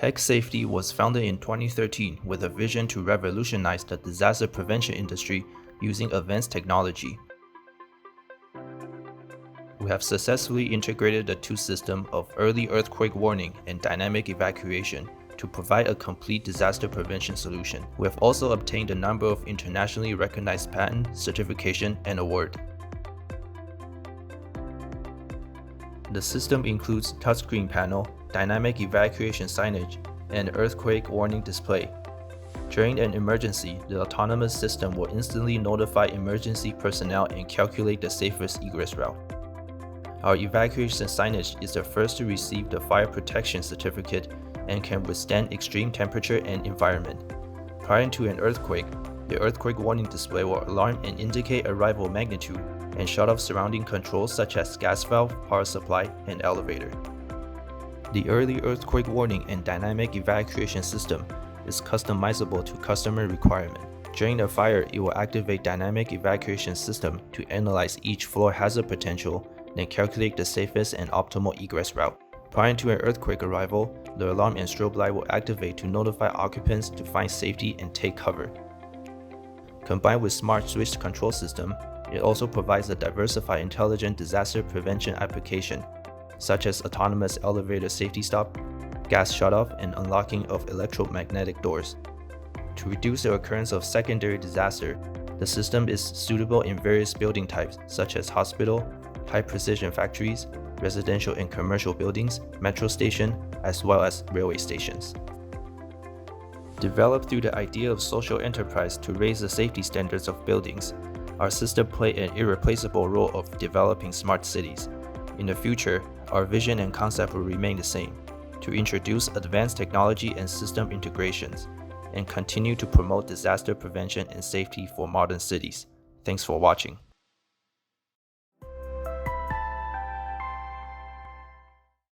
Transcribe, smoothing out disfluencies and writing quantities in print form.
Hex Safety was founded in 2013 with a vision to revolutionize the disaster prevention industry using advanced technology. We have successfully integrated the two systems of early earthquake warning and dynamic evacuation to provide a complete disaster prevention solution. We have also obtained a number of internationally recognized patent, certification, and award. The system includes touchscreen panel, dynamic evacuation signage, and earthquake warning display. During an emergency, the autonomous system will instantly notify emergency personnel and calculate the safest egress route. Our evacuation signage is the first to receive the fire protection certificate and can withstand extreme temperature and environment. Prior to an earthquake, the earthquake warning display will alarm and indicate arrival magnitude and shut off surrounding controls such as gas valve, power supply, and elevator. The early earthquake warning and dynamic evacuation system is customizable to customer requirement. During a fire, it will activate dynamic evacuation system to analyze each floor hazard potential, then calculate the safest and optimal egress route. Prior to an earthquake arrival, the alarm and strobe light will activate to notify occupants to find safety and take cover. Combined with smart switch control system, it also provides a diversified intelligent disaster prevention application, such as autonomous elevator safety stop, gas shutoff, and unlocking of electromagnetic doors. To reduce the occurrence of secondary disaster, the system is suitable in various building types such as hospital, high-precision factories, residential and commercial buildings, metro station, as well as railway stations. Developed through the idea of social enterprise to raise the safety standards of buildings, our system plays an irreplaceable role of developing smart cities. In the future, our vision and concept will remain the same, to introduce advanced technology and system integrations, and continue to promote disaster prevention and safety for modern cities. Thanks for watching.